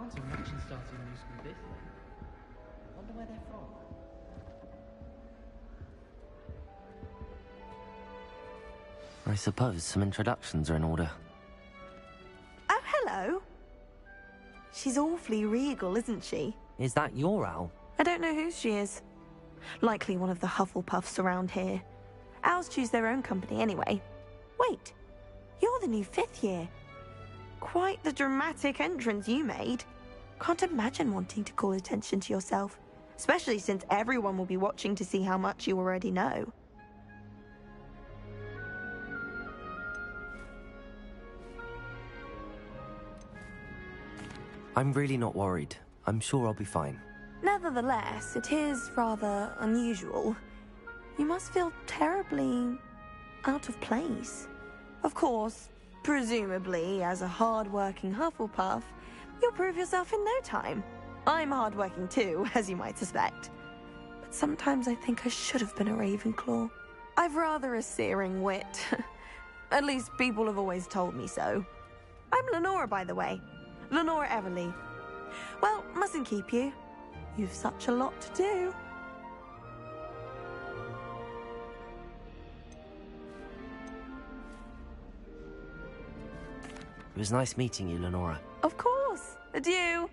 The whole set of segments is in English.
Can't imagine starting a new school this late. Wonder where they're from. I suppose some introductions are in order. Oh, hello. She's awfully regal, isn't she? Is that your owl? I don't know who she is. Likely one of the Hufflepuffs around here. Owls choose their own company anyway. Wait, you're the new 5th year. Quite the dramatic entrance you made. Can't imagine wanting to call attention to yourself, especially since everyone will be watching to see how much you already know. I'm really not worried. I'm sure I'll be fine. Nevertheless, it is rather unusual. You must feel terribly out of place. Of course, presumably, as a hard-working Hufflepuff, you'll prove yourself in no time. I'm hard-working too, as you might suspect. But sometimes I think I should have been a Ravenclaw. I've rather a searing wit. At least people have always told me so. I'm Lenora, by the way. Lenora Everly. Well, mustn't keep you. You've such a lot to do. It was nice meeting you, Lenora. Of course. Adieu.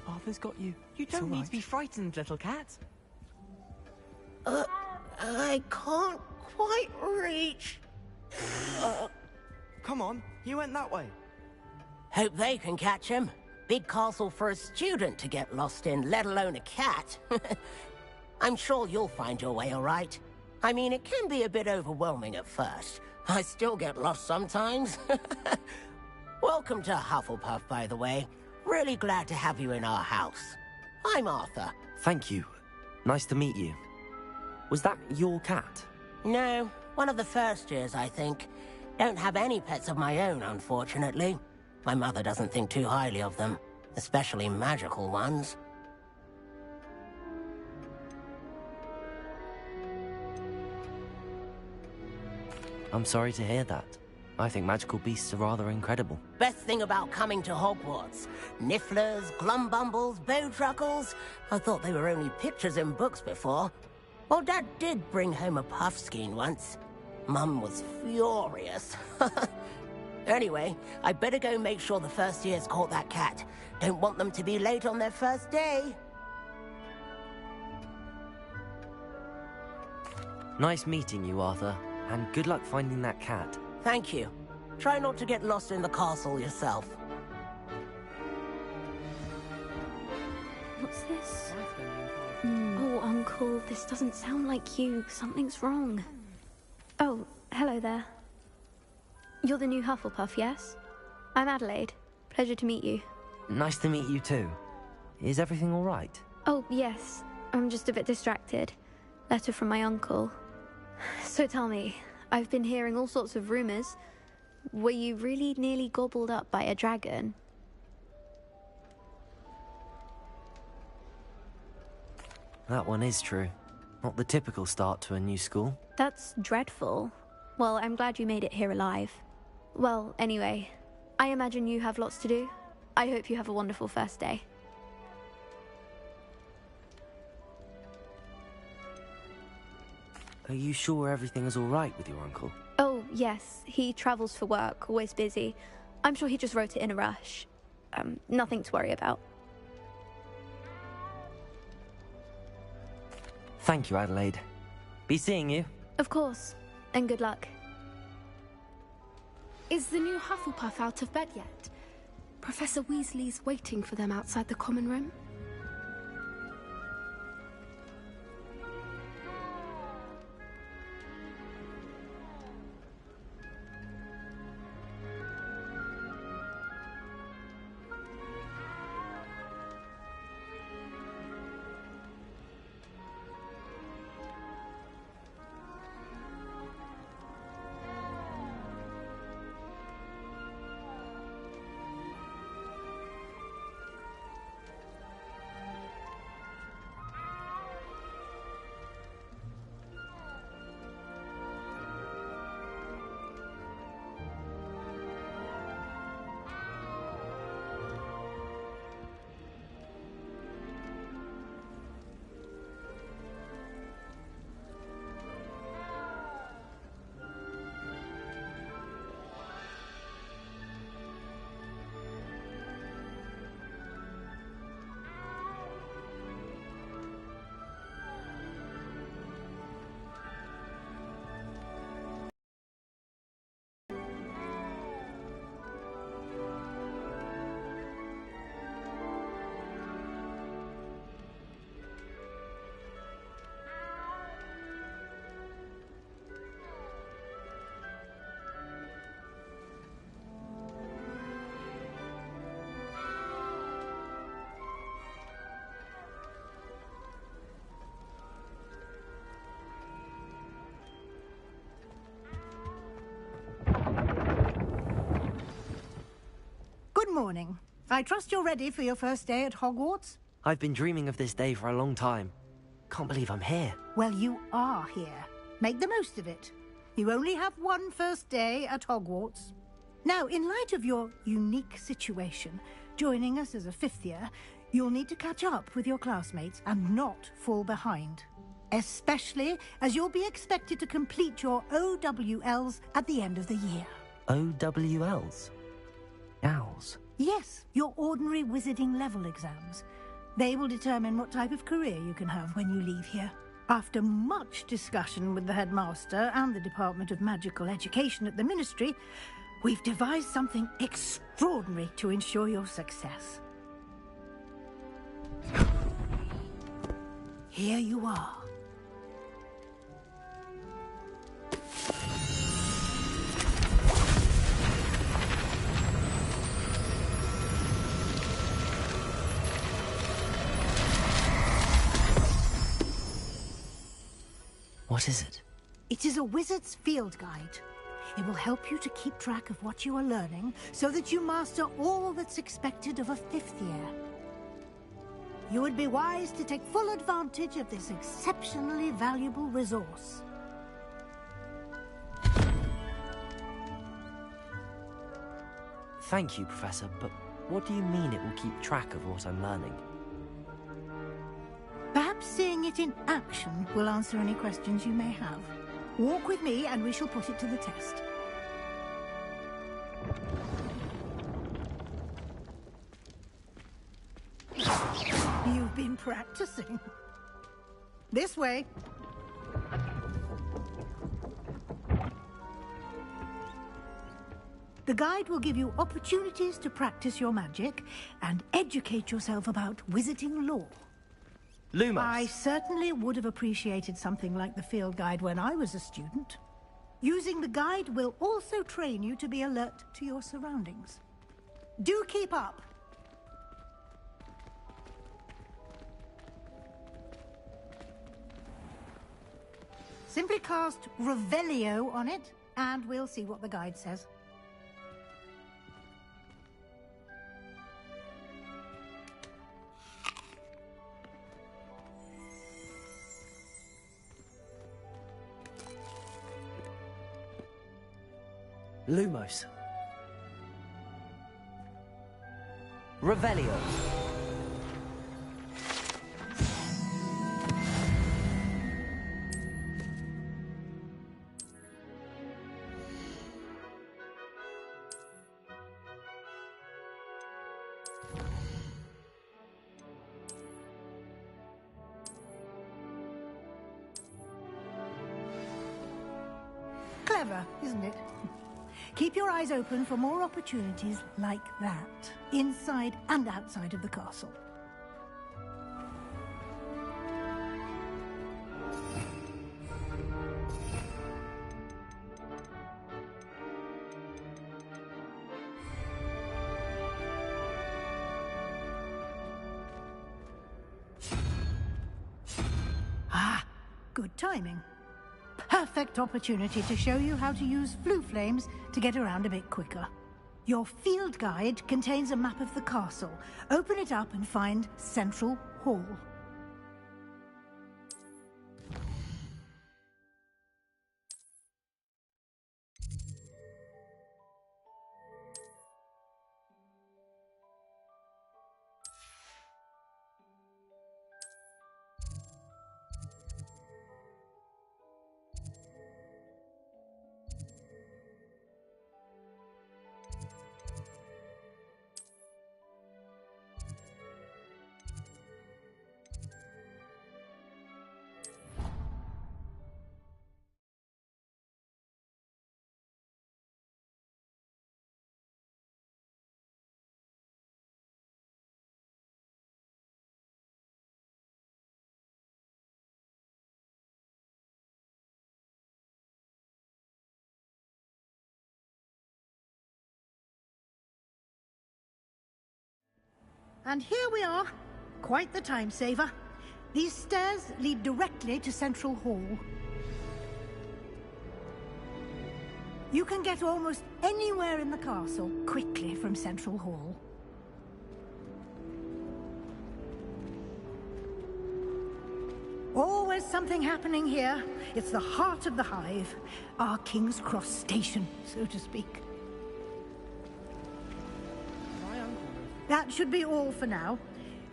Arthur's got you. You don't need to be frightened, little cat. I can't quite reach. Come on, he went that way. Hope they can catch him. Big castle for a student to get lost in, let alone a cat. I'm sure you'll find your way all right. I mean, it can be a bit overwhelming at first. I still get lost sometimes. Welcome to Hufflepuff, by the way. Really glad to have you in our house. I'm Arthur. Thank you. Nice to meet you. Was that your cat? No, one of the first years, I think. Don't have any pets of my own, unfortunately. My mother doesn't think too highly of them, especially magical ones. I'm sorry to hear that. I think magical beasts are rather incredible. Best thing about coming to Hogwarts. Nifflers, Glumbumbles, Bowtruckles. I thought they were only pictures in books before. Well, Dad did bring home a Puffskein once. Mum was furious. Anyway, I better go make sure the first years caught that cat. Don't want them to be late on their first day. Nice meeting you, Arthur. And good luck finding that cat. Thank you. Try not to get lost in the castle yourself. What's this? Oh, Uncle, this doesn't sound like you. Something's wrong. Oh, hello there. You're the new Hufflepuff, yes? I'm Adelaide. Pleasure to meet you. Nice to meet you too. Is everything all right? Oh, yes. I'm just a bit distracted. Letter from my uncle. So tell me, I've been hearing all sorts of rumors. Were you really nearly gobbled up by a dragon? That one is true. Not the typical start to a new school. That's dreadful. Well, I'm glad you made it here alive. Well, anyway, I imagine you have lots to do. I hope you have a wonderful first day. Are you sure everything is all right with your uncle? Oh, yes. He travels for work, always busy. I'm sure he just wrote it in a rush. Nothing to worry about. Thank you, Adelaide. Be seeing you. Of course, and good luck. Is the new Hufflepuff out of bed yet? Professor Weasley's waiting for them outside the common room. Good morning. I trust you're ready for your first day at Hogwarts? I've been dreaming of this day for a long time. Can't believe I'm here. Well, you are here. Make the most of it. You only have one first day at Hogwarts. Now, in light of your unique situation, joining us as a fifth year, you'll need to catch up with your classmates and not fall behind. Especially as you'll be expected to complete your OWLs at the end of the year. OWLs? Owls? Yes, your ordinary wizarding level exams. They will determine what type of career you can have when you leave here. After much discussion with the headmaster and the Department of Magical Education at the Ministry, we've devised something extraordinary to ensure your success. Here you are. What is it? It is a wizard's field guide. It will help you to keep track of what you are learning so that you master all that's expected of a fifth year. You would be wise to take full advantage of this exceptionally valuable resource. Thank you, Professor, but what do you mean it will keep track of what I'm learning? Perhaps seeing it in action will answer any questions you may have. Walk with me and we shall put it to the test. You've been practicing. This way. The guide will give you opportunities to practice your magic and educate yourself about wizarding lore. Lumos! I certainly would have appreciated something like the field guide when I was a student. Using the guide will also train you to be alert to your surroundings. Do keep up! Simply cast Revelio on it, and we'll see what the guide says. Lumos. Revelio. Clever, isn't it? Keep your eyes open for more opportunities like that, inside and outside of the castle. Ah, good timing. Perfect opportunity to show you how to use flue flames to get around a bit quicker. Your field guide contains a map of the castle. Open it up and find Central Hall. And here we are. Quite the time saver. These stairs lead directly to Central Hall. You can get almost anywhere in the castle quickly from Central Hall. Always something happening here. It's the heart of the hive. Our King's Cross station, so to speak. That should be all for now.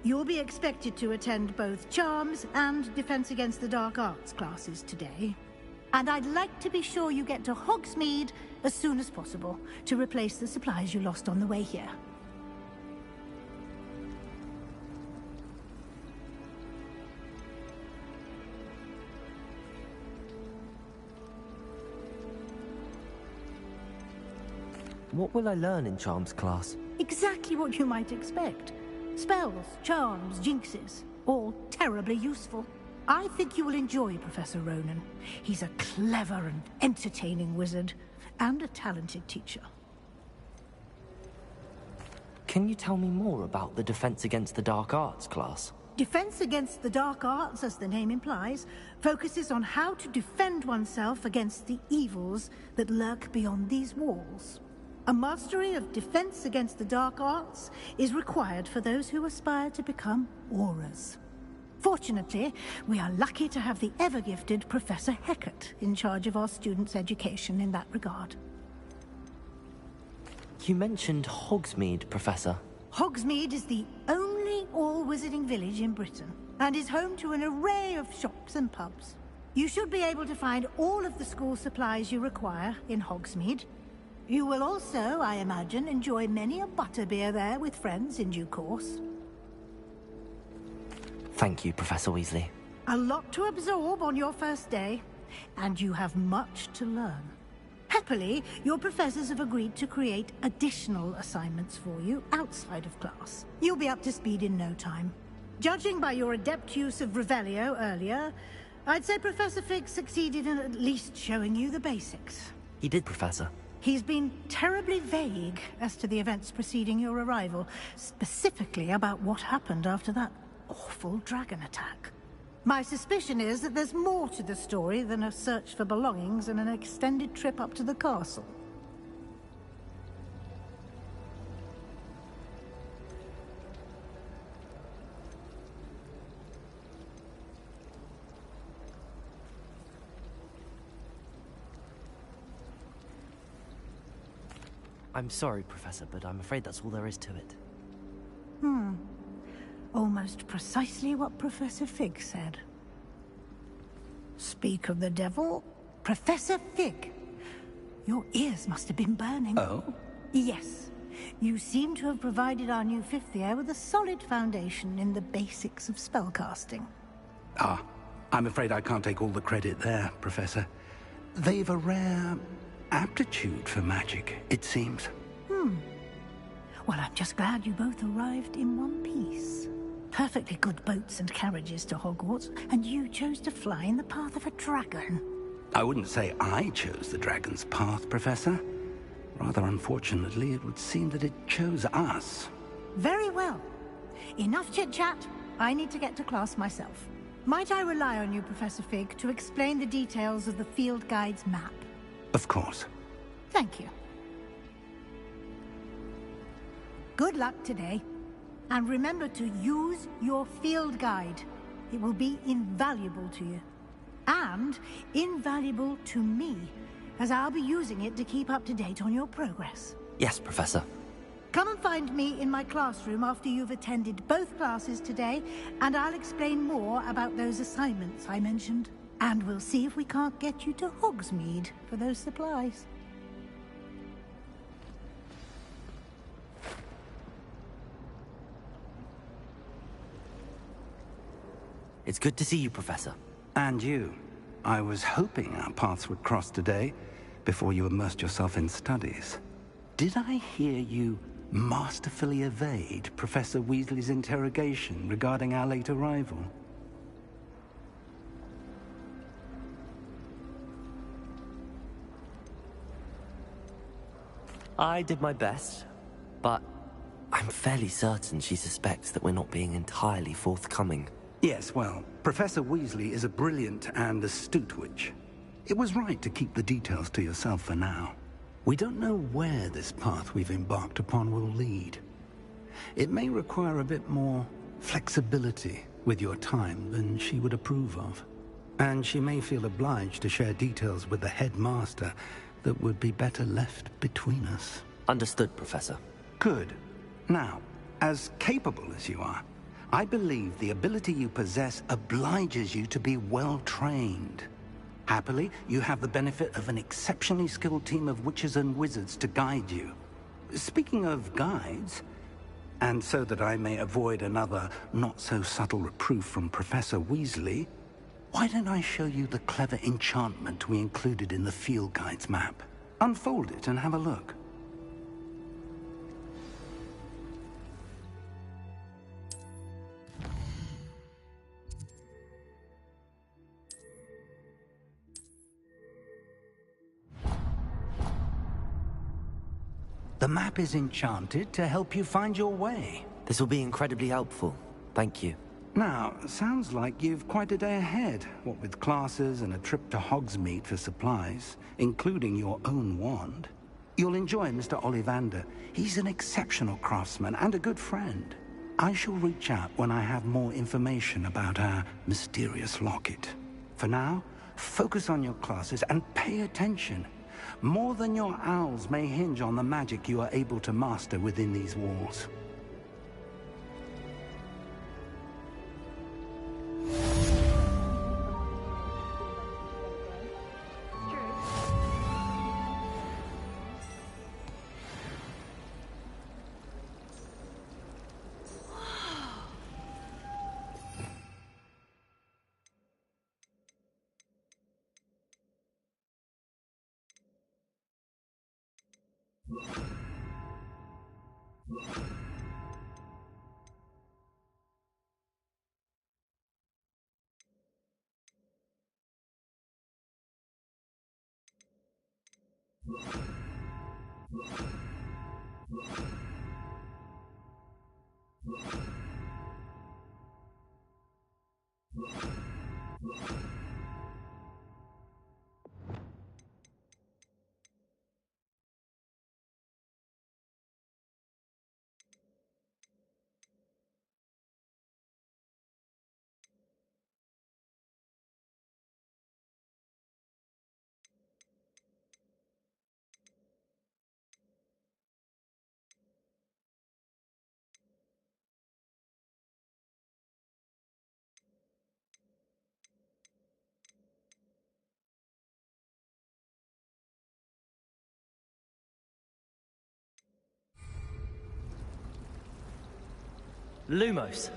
You'll be expected to attend both Charms and Defense Against the Dark Arts classes today. And I'd like to be sure you get to Hogsmeade as soon as possible to replace the supplies you lost on the way here. What will I learn in Charms class? Exactly what you might expect. Spells, charms, jinxes, all terribly useful. I think you will enjoy Professor Ronan. He's a clever and entertaining wizard, and a talented teacher. Can you tell me more about the Defense Against the Dark Arts class? Defense Against the Dark Arts, as the name implies, focuses on how to defend oneself against the evils that lurk beyond these walls. A mastery of Defense Against the Dark Arts is required for those who aspire to become Aurors. Fortunately, we are lucky to have the ever-gifted Professor Hecat in charge of our students' education in that regard. You mentioned Hogsmeade, Professor. Hogsmeade is the only all-wizarding village in Britain, and is home to an array of shops and pubs. You should be able to find all of the school supplies you require in Hogsmeade. You will also, I imagine, enjoy many a butterbeer there with friends in due course. Thank you, Professor Weasley. A lot to absorb on your first day, and you have much to learn. Happily, your professors have agreed to create additional assignments for you outside of class. You'll be up to speed in no time. Judging by your adept use of Revelio earlier, I'd say Professor Fig succeeded in at least showing you the basics. He did, Professor. He's been terribly vague as to the events preceding your arrival, specifically about what happened after that awful dragon attack. My suspicion is that there's more to the story than a search for belongings and an extended trip up to the castle. I'm sorry, Professor, but I'm afraid that's all there is to it. Almost precisely what Professor Fig said. Speak of the devil, Professor Fig. Your ears must have been burning. Oh? Yes. You seem to have provided our new fifth year with a solid foundation in the basics of spellcasting. Ah, I'm afraid I can't take all the credit there, Professor. they've a rare aptitude for magic, it seems. Well, I'm just glad you both arrived in one piece. Perfectly good boats and carriages to Hogwarts, and you chose to fly in the path of a dragon. I wouldn't say I chose the dragon's path, Professor. Rather unfortunately, it would seem that it chose us. Very well. Enough chit-chat. I need to get to class myself. Might I rely on you, Professor Fig, to explain the details of the field guide's map? Of course. Thank you. Good luck today. And remember to use your field guide. It will be invaluable to you. And invaluable to me, as I'll be using it to keep up to date on your progress. Yes, Professor. Come and find me in my classroom after you've attended both classes today, and I'll explain more about those assignments I mentioned. And we'll see if we can't get you to Hogsmeade for those supplies. It's good to see you, Professor. And you. I was hoping our paths would cross today, before you immersed yourself in studies. Did I hear you masterfully evade Professor Weasley's interrogation regarding our late arrival? I did my best, but I'm fairly certain she suspects that we're not being entirely forthcoming. Yes, well, Professor Weasley is a brilliant and astute witch. It was right to keep the details to yourself for now. We don't know where this path we've embarked upon will lead. It may require a bit more flexibility with your time than she would approve of. And she may feel obliged to share details with the headmaster that would be better left between us. Understood, Professor. Good. Now, as capable as you are, I believe the ability you possess obliges you to be well-trained. Happily, you have the benefit of an exceptionally skilled team of witches and wizards to guide you. Speaking of guides, and so that I may avoid another not-so-subtle reproof from Professor Weasley, why don't I show you the clever enchantment we included in the field guide's map? Unfold it and have a look. The map is enchanted to help you find your way. This will be incredibly helpful. Thank you. Now, sounds like you've quite a day ahead, what with classes and a trip to Hogsmeade for supplies, including your own wand. You'll enjoy Mr. Ollivander. He's an exceptional craftsman and a good friend. I shall reach out when I have more information about our mysterious locket. For now, focus on your classes and pay attention. More than your owls may hinge on the magic you are able to master within these walls. Lumos.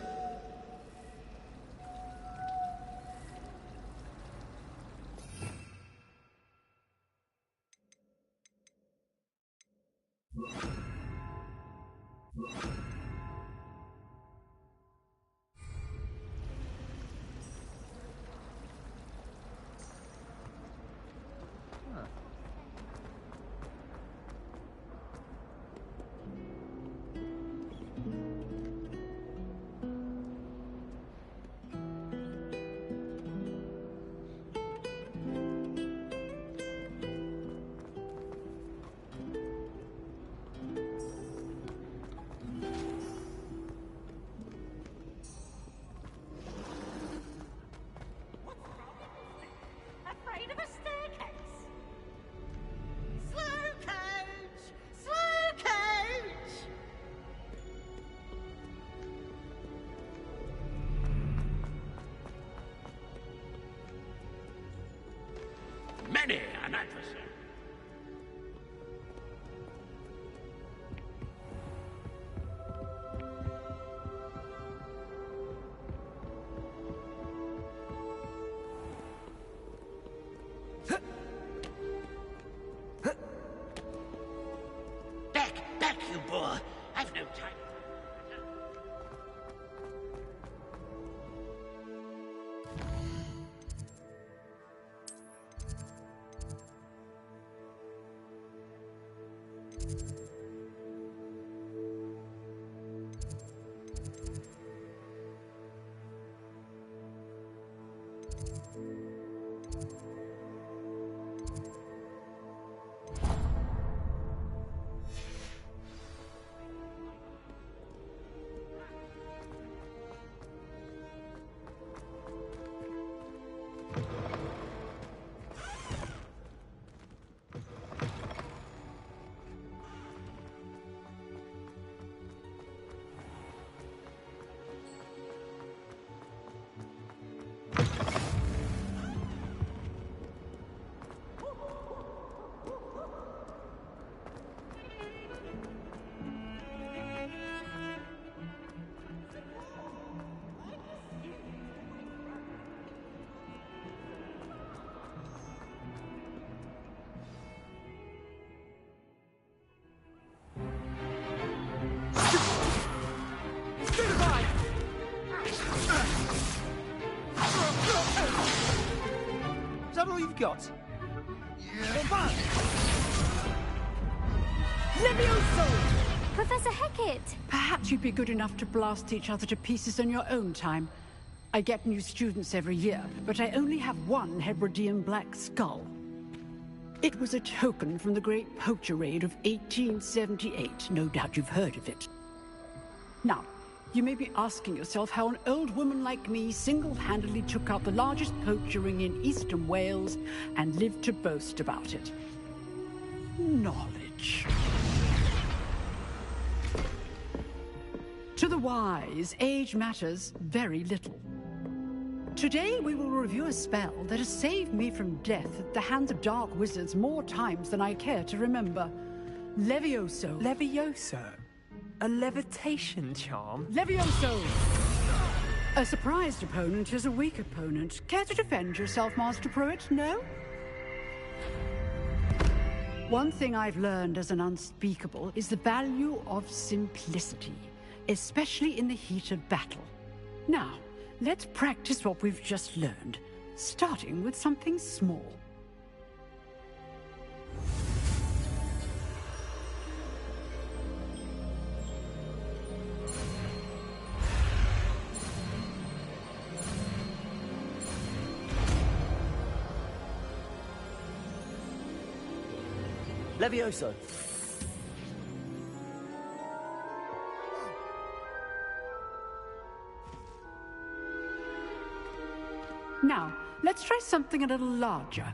Is that all you've got? Professor Hecat! Perhaps you'd be good enough to blast each other to pieces on your own time. I get new students every year, but I only have one Hebridean black skull. It was a token from the Great Poacher Raid of 1878. No doubt you've heard of it. Now, you may be asking yourself how an old woman like me single-handedly took out the largest poacher ring in eastern Wales and lived to boast about it. Knowledge. To the wise, age matters very little. Today we will review a spell that has saved me from death at the hands of dark wizards more times than I care to remember. Levioso. Levioso? A levitation charm? Levioso! A surprised opponent is a weak opponent. Care to defend yourself, Master Pruitt? No? One thing I've learned as an unspeakable is the value of simplicity, especially in the heat of battle. Now, let's practice what we've just learned, starting with something small. Levioso. Now, let's try something a little larger.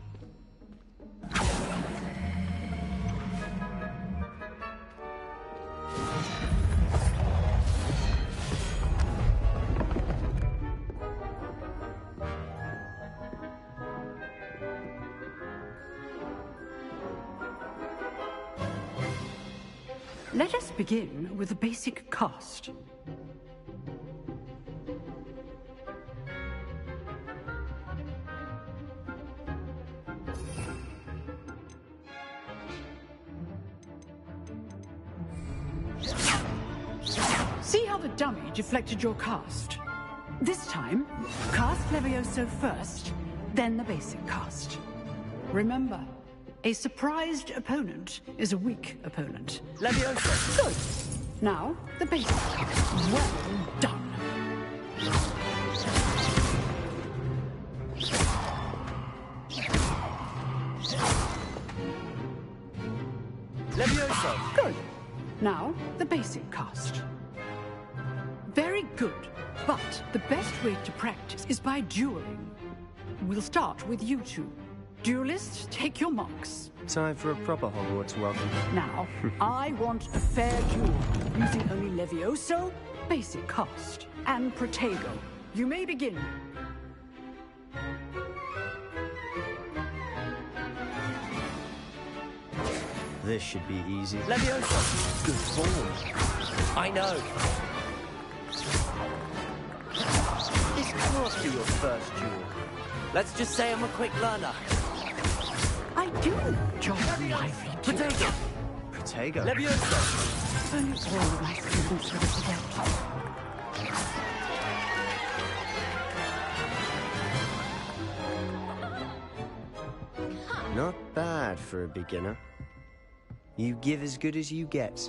Let us begin with the basic cast. See how the dummy deflected your cast? This time, cast Levioso first, then the basic cast. Remember, a surprised opponent is a weak opponent. Levioso. Good. Now, the basic cast. Well done. Levioso. Good. Now, the basic cast. Very good. But the best way to practice is by dueling. We'll start with you two. Duelists, take your marks. Time for a proper Hogwarts welcome. Now, I want a fair duel, using only Levioso, basic cast, and Protego. You may begin. This should be easy. Levioso. Good form. I know. This can't be your first duel. Let's just say I'm a quick learner. I do enjoy lively duels. Protego. Protego. Levioso. Only all of my students are together. Not bad for a beginner. You give as good as you get.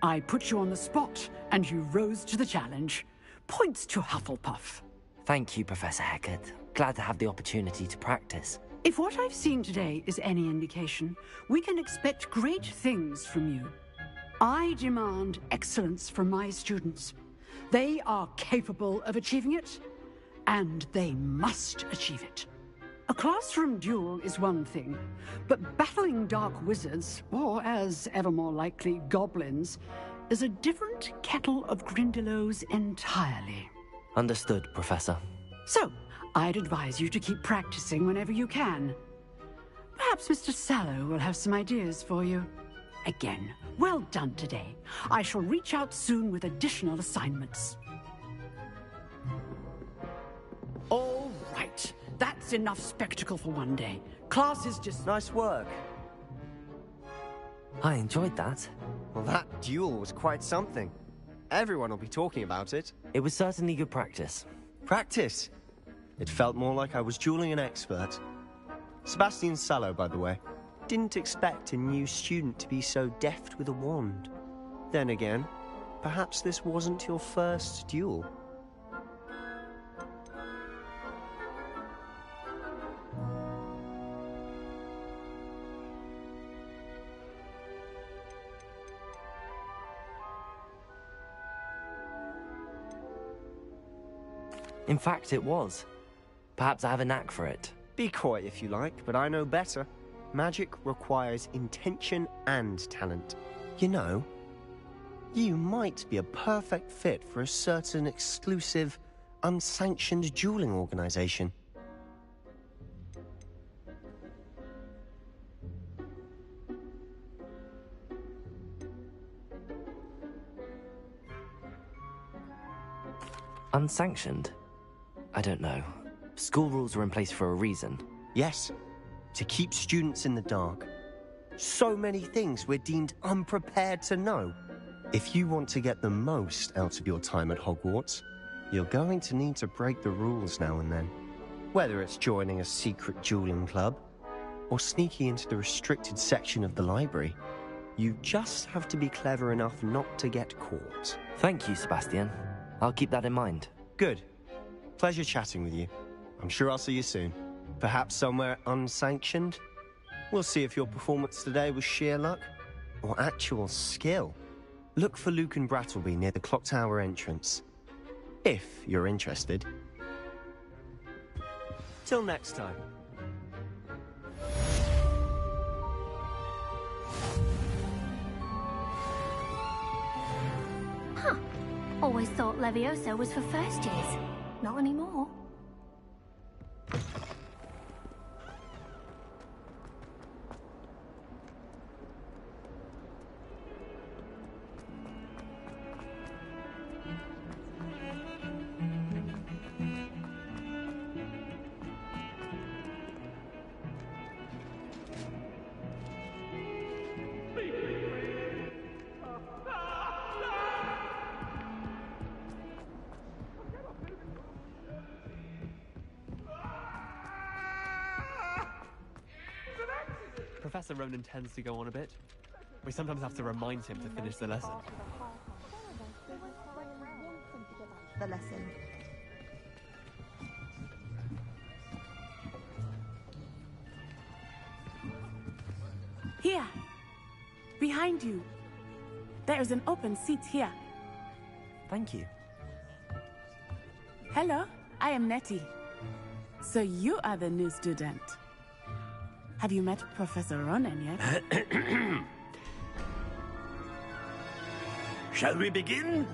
I put you on the spot, and you rose to the challenge. Points to Hufflepuff. Thank you, Professor Hecat. Glad to have the opportunity to practice. If what I've seen today is any indication, we can expect great things from you. I demand excellence from my students. They are capable of achieving it, and they must achieve it. A classroom duel is one thing, but battling dark wizards, or as ever more likely, goblins, is a different kettle of Grindylows entirely. Understood, Professor. So, I'd advise you to keep practicing whenever you can. Perhaps Mr. Sallow will have some ideas for you. Again, well done today. I shall reach out soon with additional assignments. All right. That's enough spectacle for one day. Class is just... Nice work. I enjoyed that. Well, that duel was quite something. Everyone will be talking about it. It was certainly good practice. Practice? It felt more like I was dueling an expert. Sebastian Sallow, by the way. Didn't expect a new student to be so deft with a wand. Then again, perhaps this wasn't your first duel. In fact, it was. Perhaps I have a knack for it. Be coy if you like, but I know better. Magic requires intention and talent. You know, you might be a perfect fit for a certain exclusive, unsanctioned dueling organization. Unsanctioned? I don't know. School rules were in place for a reason. Yes, to keep students in the dark. So many things we're deemed unprepared to know. If you want to get the most out of your time at Hogwarts, you're going to need to break the rules now and then. Whether it's joining a secret dueling club, or sneaking into the restricted section of the library, you just have to be clever enough not to get caught. Thank you, Sebastian. I'll keep that in mind. Good. Pleasure chatting with you. I'm sure I'll see you soon. Perhaps somewhere unsanctioned? We'll see if your performance today was sheer luck or actual skill. Look for Luke and Brattleby near the clock tower entrance. If you're interested. Till next time. Huh. Always thought Leviosa was for first years. Not anymore. Professor Ronan tends to go on a bit. We sometimes have to remind him to finish the lesson. The lesson. Here, behind you. There is an open seat here. Thank you. Hello, I am Nettie. So you are the new student. Have you met Professor Ronan yet? Shall we begin?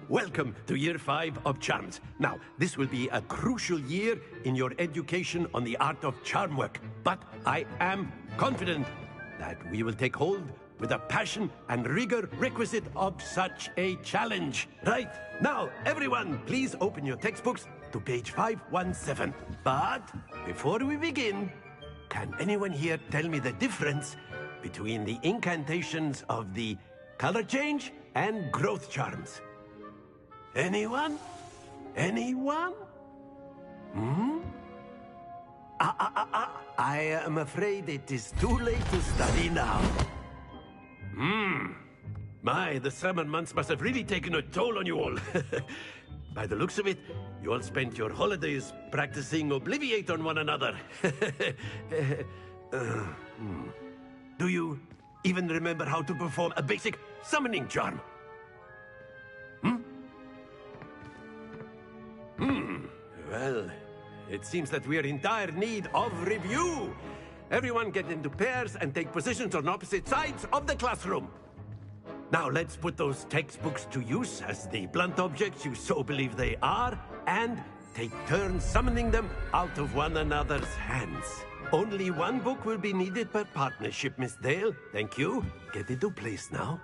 Welcome to Year 5 of Charms. Now, this will be a crucial year in your education on the art of charm work, but I am confident that we will take hold with the passion and rigor requisite of such a challenge. Right, now, everyone, please open your textbooks to page 517. But before we begin, can anyone here tell me the difference between the incantations of the color change and growth charms? Anyone? Anyone? I am afraid it is too late to study now. My, the summer months must have really taken a toll on you all. By the looks of it, you all spent your holidays practicing Obliviate on one another. Do you even remember how to perform a basic summoning charm? Well, it seems that we are in dire need of review. Everyone get into pairs and take positions on opposite sides of the classroom. Now let's put those textbooks to use as the blunt objects you so believe they are, and take turns summoning them out of one another's hands. Only one book will be needed per partnership, Miss Dale. Thank you. Get into place now.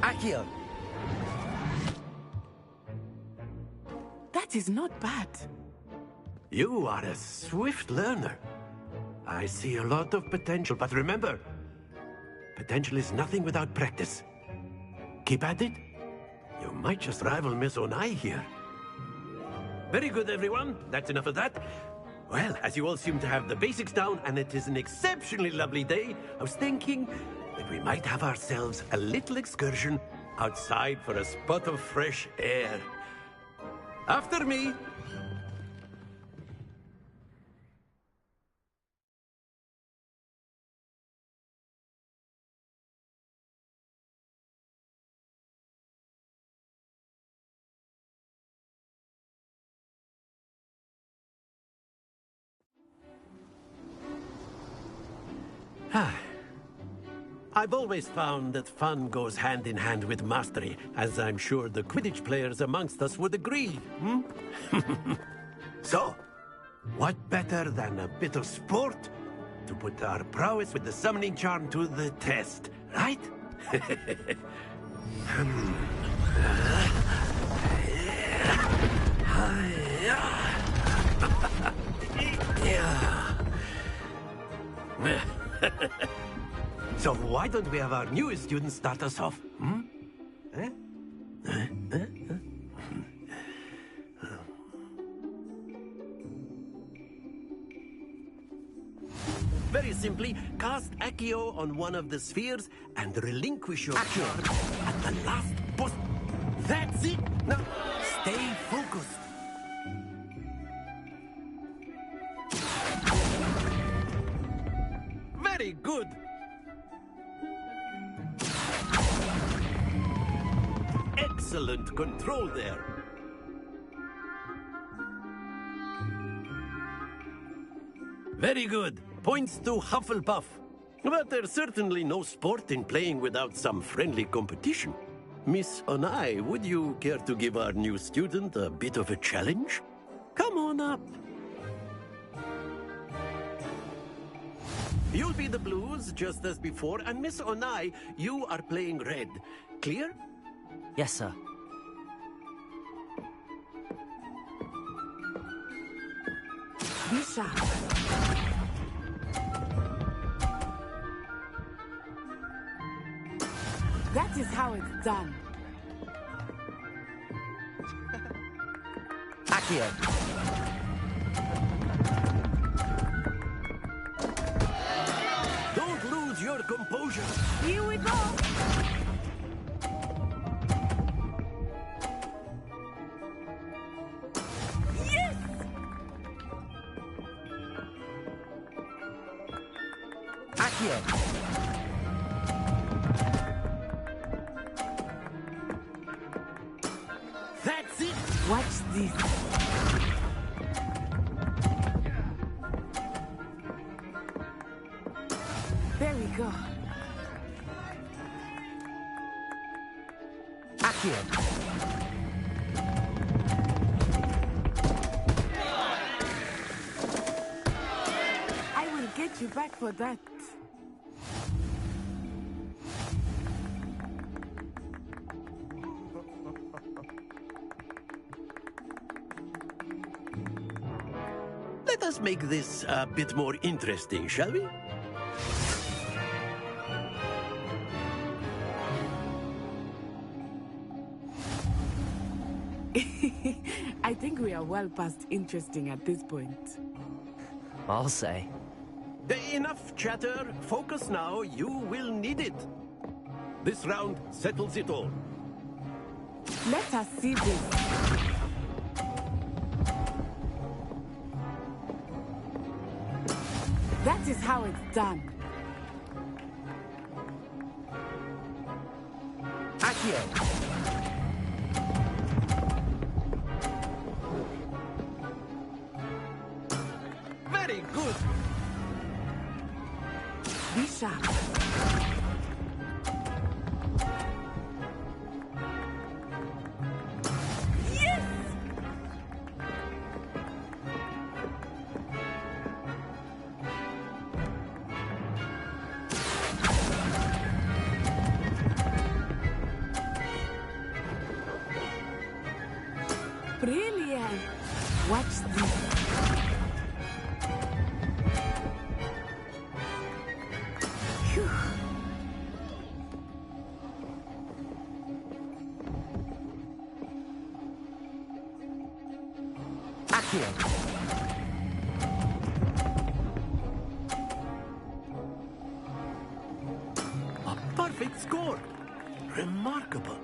Accio! That is not bad. You are a swift learner. I see a lot of potential, but remember, potential is nothing without practice. Keep at it. You might just rival Miss Onai here. Very good, everyone. That's enough of that. Well, as you all seem to have the basics down, and it is an exceptionally lovely day, I was thinking that we might have ourselves a little excursion outside for a spot of fresh air. After me. I've always found that fun goes hand in hand with mastery, as I'm sure the Quidditch players amongst us would agree. So, what better than a bit of sport to put our prowess with the summoning charm to the test, right? So why don't we have our newest student start us off? Very simply, cast Accio on one of the spheres and relinquish your charm at the last post. That's it! Now, stay focused. Very good! Excellent control there. Very good. Points to Hufflepuff. But there's certainly no sport in playing without some friendly competition. Miss Onai, would you care to give our new student a bit of a challenge? Come on up. You'll be the blues, just as before, and Miss Onai, you are playing red. Clear? Yes, sir. Be sharp. That is how it's done. Accio! Don't lose your composure. Here we go. Yes! Accio! That's it! Watch this. There we go. Accio! I will get you back for that. Let us make this a bit more interesting, shall we? I think we are well past interesting at this point. I'll say. Enough chatter. Focus now. You will need it. This round settles it all. Let us see this. That is how it's done. Accio! Very good. Be sharp. Yes! Brilliant! Watch this. Phew. Accio! A perfect score. Remarkable.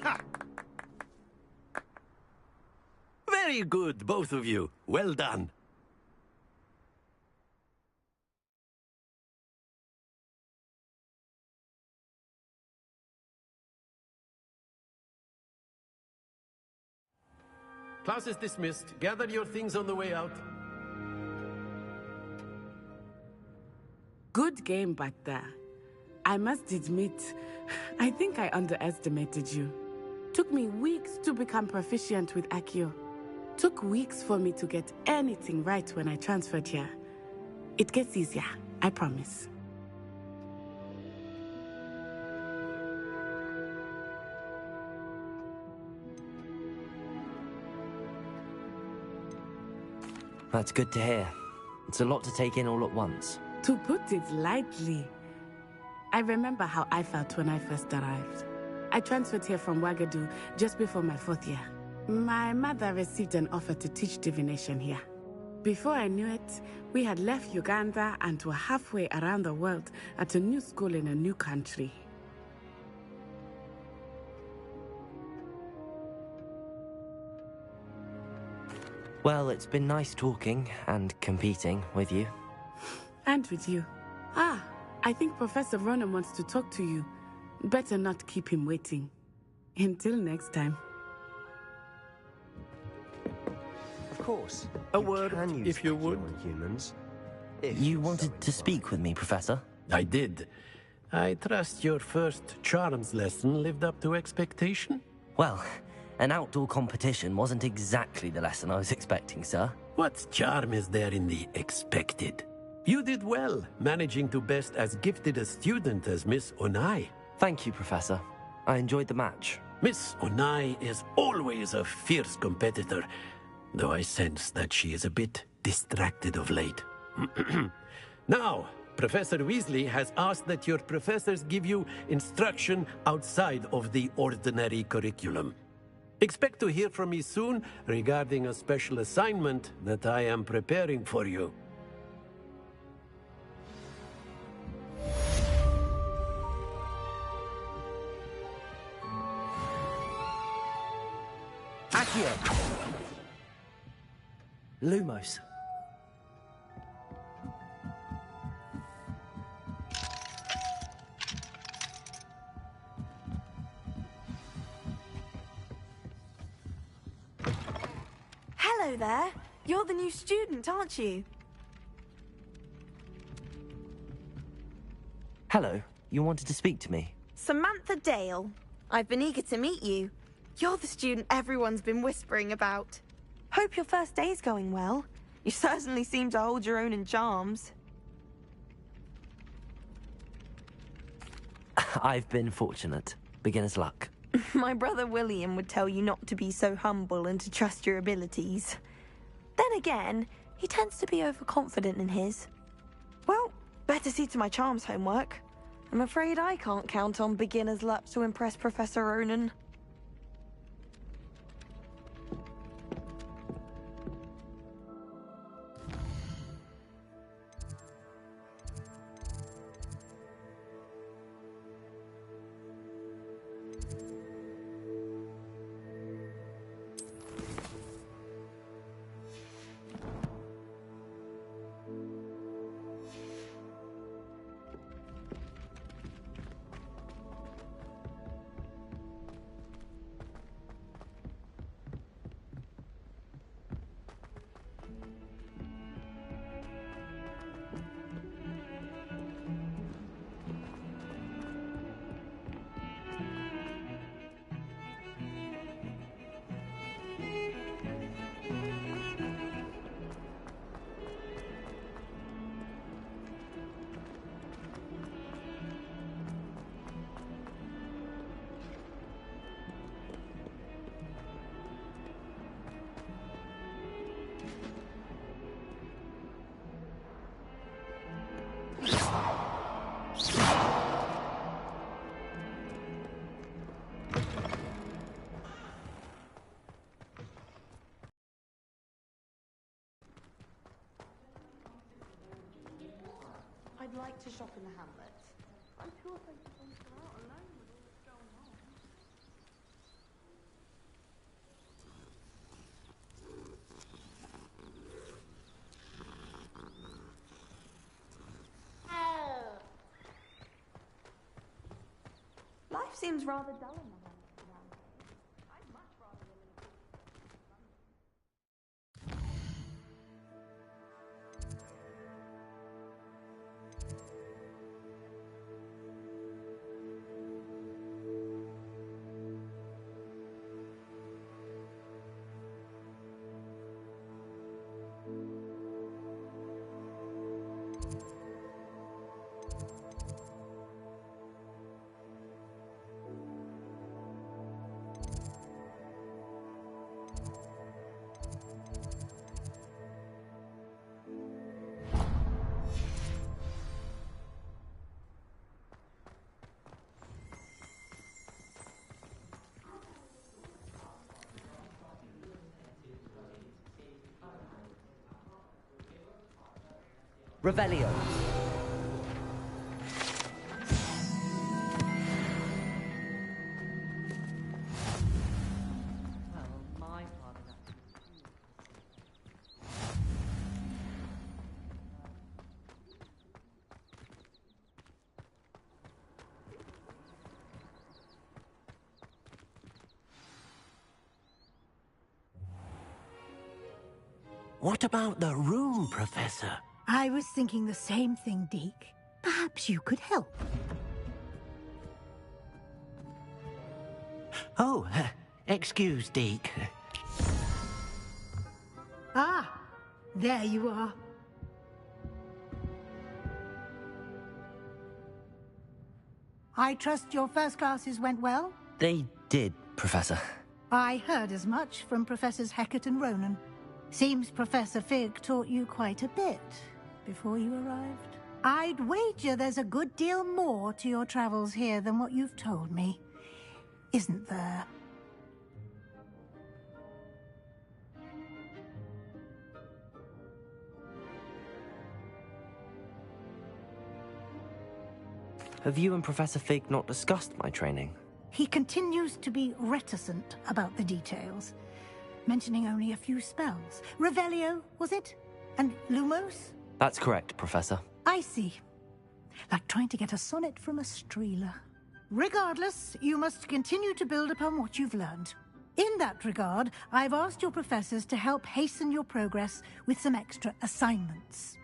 Ha! Very good, both of you. Well done. Class is dismissed. Gather your things on the way out. Good game back there. I must admit, I think I underestimated you. Took me weeks to become proficient with Accio. Took weeks for me to get anything right when I transferred here. It gets easier, I promise. That's good to hear. It's a lot to take in all at once. To put it lightly, I remember how I felt when I first arrived. I transferred here from Ouagadougou just before my 4th year. My mother received an offer to teach divination here. Before I knew it, we had left Uganda and were halfway around the world at a new school in a new country. Well, it's been nice talking and competing with you. And with you. Ah, I think Professor Ronan wants to talk to you. Better not keep him waiting. Until next time. Of course. A word, if you would. On humans. You wanted to speak with me, Professor? I did. I trust your first charms lesson lived up to expectation? Well, an outdoor competition wasn't exactly the lesson I was expecting, sir. What charm is there in the expected? You did well, managing to best as gifted a student as Miss Onai. Thank you, Professor. I enjoyed the match. Miss Onai is always a fierce competitor, though I sense that she is a bit distracted of late. Now, Professor Weasley has asked that your professors give you instruction outside of the ordinary curriculum. Expect to hear from me soon regarding a special assignment that I am preparing for you. Accio! Lumos. Hello there. You're the new student, aren't you? Hello. You wanted to speak to me? Samantha Dale. I've been eager to meet you. You're the student everyone's been whispering about. Hope your first day's going well. You certainly seem to hold your own in charms. I've been fortunate. Beginner's luck. My brother William would tell you not to be so humble and to trust your abilities. Then again, he tends to be overconfident in his. Well, Better see to my charms homework. I'm afraid I can't count on beginner's luck to impress Professor Ronan. I'd like to shop in the hamlet. I'm sure they can go out alone with all that's going on. Life seems rather dull in the hamlet around here. I'd much rather live in a big Revelio. Well, my father actually. What about the room, Professor? I was thinking the same thing, Deke. Perhaps you could help. Oh, excuse, Deke. Ah, there you are. I trust your first classes went well? They did, Professor. I heard as much from Professors Hecat and Ronan. Seems Professor Fig taught you quite a bit before you arrived. I'd wager there's a good deal more to your travels here than what you've told me. Isn't there? Have you and Professor Fig not discussed my training? He continues to be reticent about the details, mentioning only a few spells. Revelio, was it? And Lumos? That's correct, Professor. I see. Like trying to get a sonnet from a streeler. Regardless, you must continue to build upon what you've learned. In that regard, I've asked your professors to help hasten your progress with some extra assignments.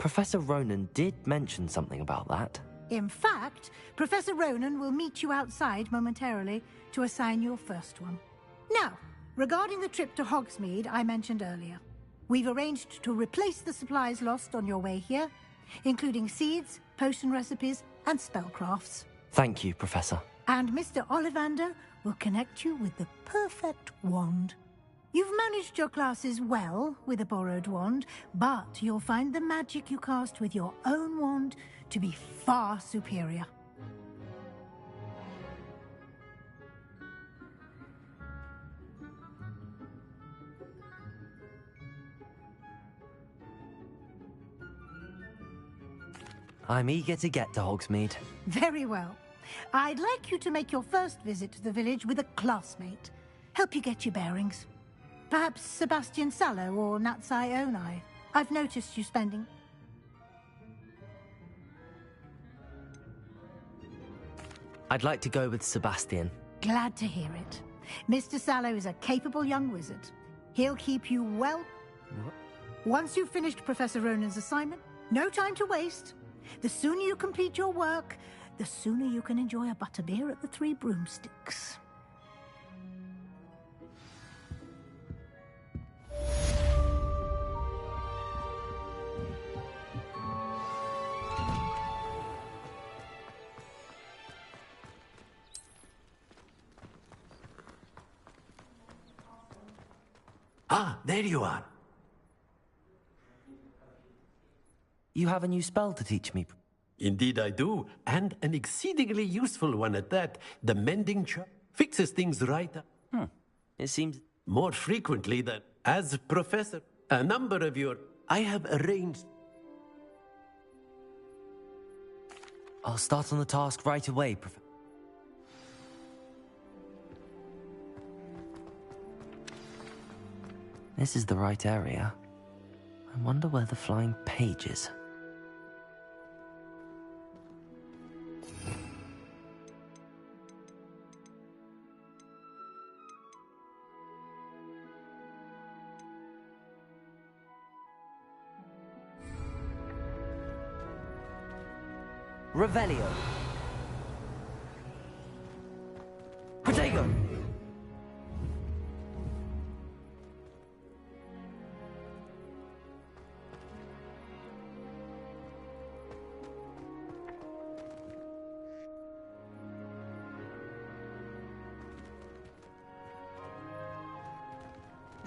Professor Ronan did mention something about that. In fact, Professor Ronan will meet you outside momentarily to assign your first one. Now, regarding the trip to Hogsmeade I mentioned earlier, we've arranged to replace the supplies lost on your way here, including seeds, potion recipes, and spellcrafts. Thank you, Professor. And Mr. Ollivander will connect you with the perfect wand. You've managed your classes well with a borrowed wand, but you'll find the magic you cast with your own wand to be far superior. I'm eager to get to Hogsmeade. Very well. I'd like you to make your first visit to the village with a classmate. Help you get your bearings. Perhaps Sebastian Sallow or Natsai Onai. I've noticed you spending... I'd like to go with Sebastian. Glad to hear it. Mr. Sallow is a capable young wizard. He'll keep you well... What? Once you've finished Professor Ronan's assignment, no time to waste. The sooner you complete your work, the sooner you can enjoy a butterbeer at the Three Broomsticks. Ah, there you are. You have a new spell to teach me. Indeed I do, and an exceedingly useful one at that. The mending charm fixes things right up. It seems... More frequently than as professor. A number of your... I have arranged... I'll start on the task right away, Professor. This is the right area. I wonder where the flying page is. Revelio. Protego.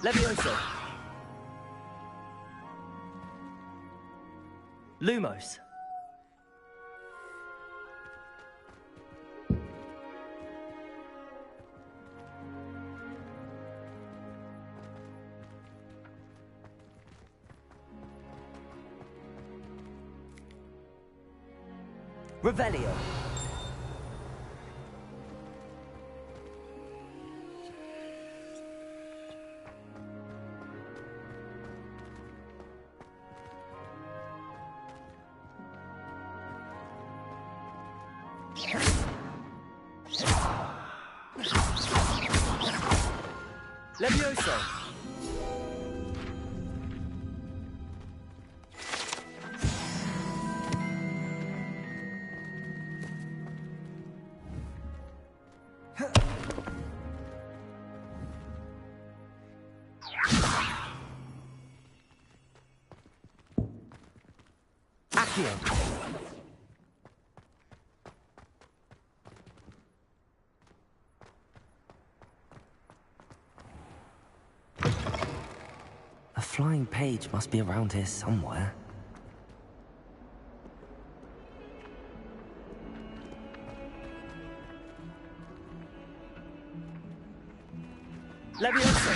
Levioso. Lumos. Revelio. Levioso. Accio. A flying page must be around here somewhere. Levioso.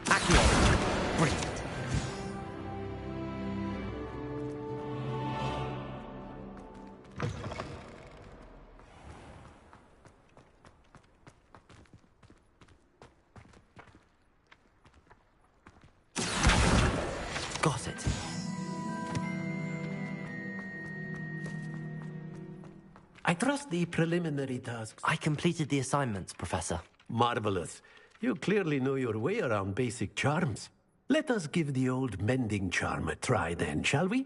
Accio. Brilliant. Got it. I trust the preliminary tasks. I completed the assignments, Professor. Marvelous. You clearly know your way around basic charms. Let us give the old mending charm a try then, shall we?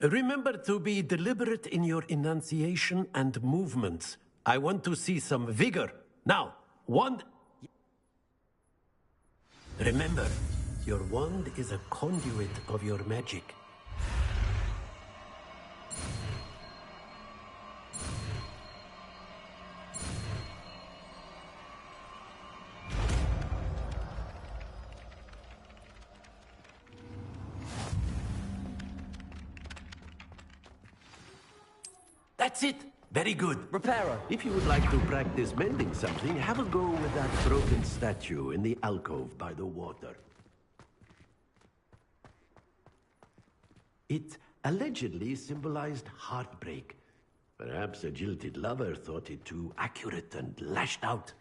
Remember to be deliberate in your enunciation and movements. I want to see some vigor. Now, wand... Remember, your wand is a conduit of your magic. That's it. Very good. Reparo. If you would like to practice mending something, have a go with that broken statue in the alcove by the water. It allegedly symbolized heartbreak. Perhaps a jilted lover thought it too accurate and lashed out.